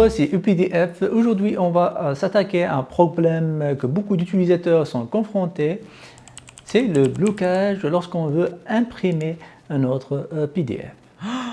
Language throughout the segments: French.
Bonjour, c'est UPDF. Aujourd'hui, on va s'attaquer à un problème que beaucoup d'utilisateurs sont confrontés. C'est le blocage lorsqu'on veut imprimer un autre PDF.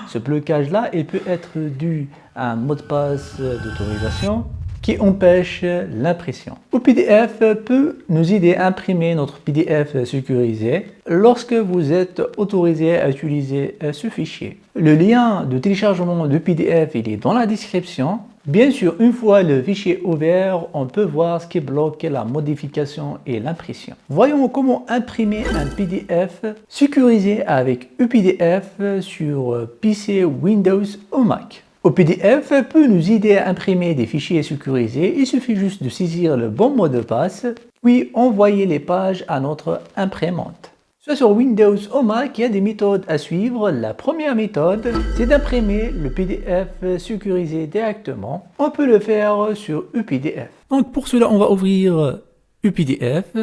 Ce blocage-là, il peut être dû à un mot de passe d'autorisation qui empêche l'impression. UPDF peut nous aider à imprimer notre PDF sécurisé lorsque vous êtes autorisé à utiliser ce fichier. Le lien de téléchargement de PDF il est dans la description. Bien sûr, une fois le fichier ouvert, on peut voir ce qui bloque la modification et l'impression. Voyons comment imprimer un PDF sécurisé avec UPDF sur PC, Windows ou Mac. UPDF peut nous aider à imprimer des fichiers sécurisés. Il suffit juste de saisir le bon mot de passe, puis envoyer les pages à notre imprimante. Soit sur Windows ou Mac, il y a des méthodes à suivre. La première méthode, c'est d'imprimer le PDF sécurisé directement. On peut le faire sur UPDF. Donc pour cela, on va ouvrir UPDF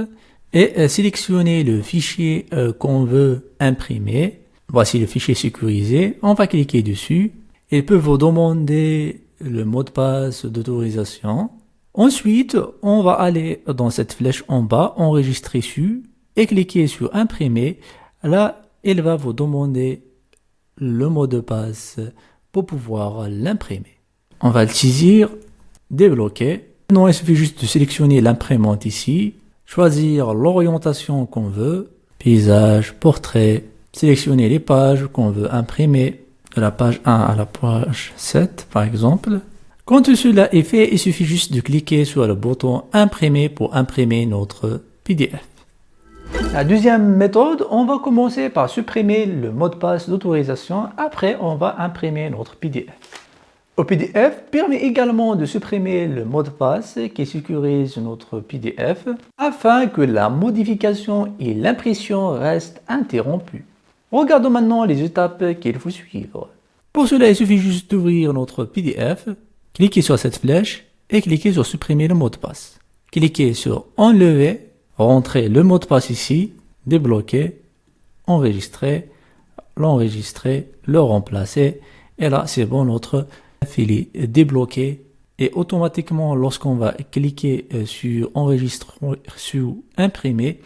et sélectionner le fichier qu'on veut imprimer. Voici le fichier sécurisé. On va cliquer dessus. Il peut vous demander le mot de passe d'autorisation. Ensuite, on va aller dans cette flèche en bas, enregistrer sur et cliquer sur imprimer. Là, il va vous demander le mot de passe pour pouvoir l'imprimer. On va le saisir, débloquer. Maintenant, il suffit juste de sélectionner l'imprimante ici, choisir l'orientation qu'on veut, paysage, portrait, sélectionner les pages qu'on veut imprimer, de la page 1 à la page 7 par exemple. Quand tout cela est fait, il suffit juste de cliquer sur le bouton imprimer pour imprimer notre PDF. La deuxième méthode, on va commencer par supprimer le mot de passe d'autorisation. Après, on va imprimer notre PDF. UPDF permet également de supprimer le mot de passe qui sécurise notre PDF afin que la modification et l'impression restent interrompues. Regardons maintenant les étapes qu'il faut suivre. Pour cela, il suffit juste d'ouvrir notre PDF, cliquer sur cette flèche et cliquer sur supprimer le mot de passe. Cliquez sur enlever, rentrer le mot de passe ici, débloquer, enregistrer, l'enregistrer, le remplacer et là c'est bon, notre filet est débloqué. Et automatiquement, lorsqu'on va cliquer sur enregistrer, sur imprimer,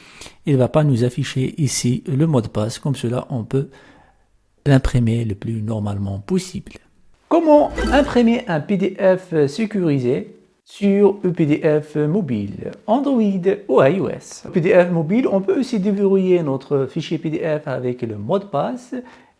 il ne va pas nous afficher ici le mot de passe. Comme cela, on peut l'imprimer le plus normalement possible. Comment imprimer un PDF sécurisé sur UPDF mobile, Android ou iOS? UPDF mobile, on peut aussi déverrouiller notre fichier PDF avec le mot de passe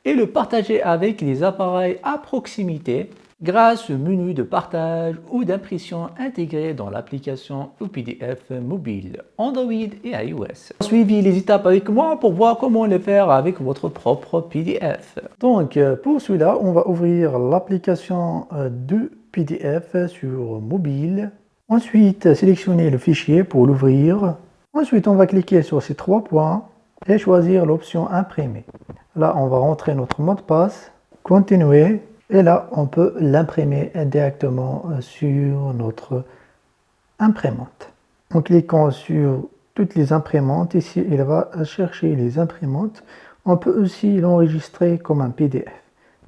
et le partager avec les appareils à proximité grâce au menu de partage ou d'impression intégré dans l'application UPDF mobile, Android et iOS. Suivez les étapes avec moi pour voir comment le faire avec votre propre PDF. Donc pour cela, on va ouvrir l'application de PDF sur mobile. Ensuite, sélectionner le fichier pour l'ouvrir. Ensuite, on va cliquer sur ces trois points et choisir l'option imprimer. Là, on va rentrer notre mot de passe, continuer. Et là, on peut l'imprimer directement sur notre imprimante. En cliquant sur toutes les imprimantes, ici, il va chercher les imprimantes. On peut aussi l'enregistrer comme un PDF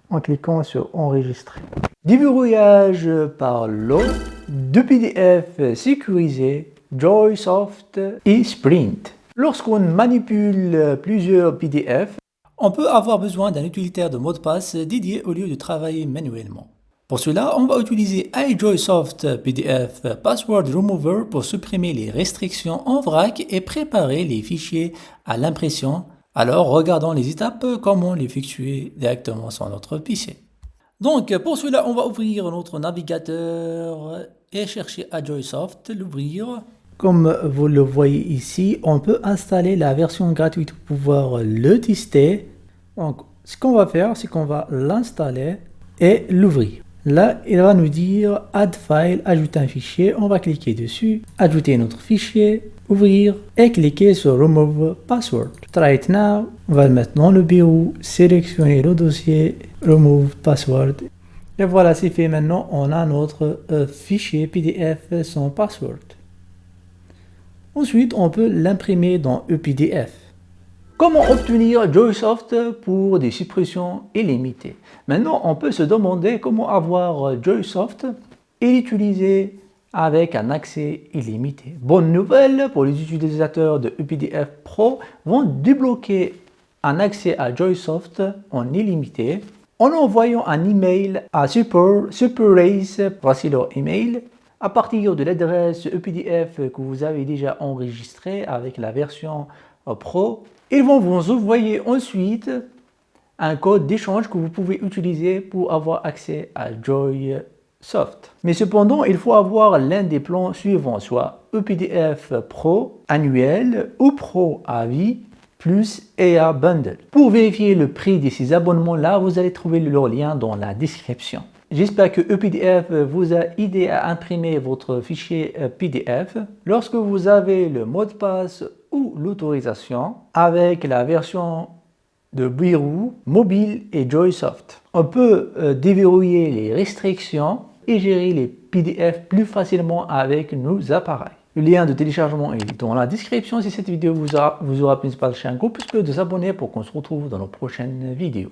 en cliquant sur enregistrer. Déverrouillage par l'eau de PDF sécurisé, Joysoft et Sprint. Lorsqu'on manipule plusieurs PDF, on peut avoir besoin d'un utilitaire de mot de passe dédié au lieu de travailler manuellement. Pour cela, on va utiliser iJoysoft PDF Password Remover pour supprimer les restrictions en vrac et préparer les fichiers à l'impression. Alors, regardons les étapes, comment l'effectuer directement sur notre PC. Donc, pour cela, on va ouvrir notre navigateur et chercher iJoysoft, l'ouvrir. Comme vous le voyez ici, on peut installer la version gratuite pour pouvoir le tester. Donc, ce qu'on va faire, c'est qu'on va l'installer et l'ouvrir. Là, il va nous dire Add File, ajouter un fichier. On va cliquer dessus, ajouter notre fichier, ouvrir et cliquer sur Remove Password. Try it now. On va le mettre dans le bureau, sélectionner le dossier, Remove Password. Et voilà, c'est fait. Maintenant, on a notre fichier PDF sans password. Ensuite, on peut l'imprimer dans UPDF. Comment obtenir Joysoft pour des suppressions illimitées? Maintenant, on peut se demander comment avoir Joysoft et l'utiliser avec un accès illimité. Bonne nouvelle pour les utilisateurs de ePDF Pro, vont débloquer un accès à Joysoft en illimité en envoyant un email à SuperRace, voici leur email, à partir de l'adresse ePDF que vous avez déjà enregistrée avec la version Pro. Ils vont vous envoyer ensuite un code d'échange que vous pouvez utiliser pour avoir accès à Joysoft. Mais cependant, il faut avoir l'un des plans suivants, soit ePDF Pro annuel ou Pro à vie plus EA Bundle. Pour vérifier le prix de ces abonnements-là, vous allez trouver leur lien dans la description. J'espère que ePDF vous a aidé à imprimer votre fichier PDF lorsque vous avez le mot de passe ou l'autorisation avec la version de bureau, mobile et Joysoft. On peut déverrouiller les restrictions et gérer les PDF plus facilement avec nos appareils. Le lien de téléchargement est dans la description. Si cette vidéo vous aura plu, n'hésitez pas à lâcher un gros pouce bleu, de s'abonner pour qu'on se retrouve dans nos prochaines vidéos.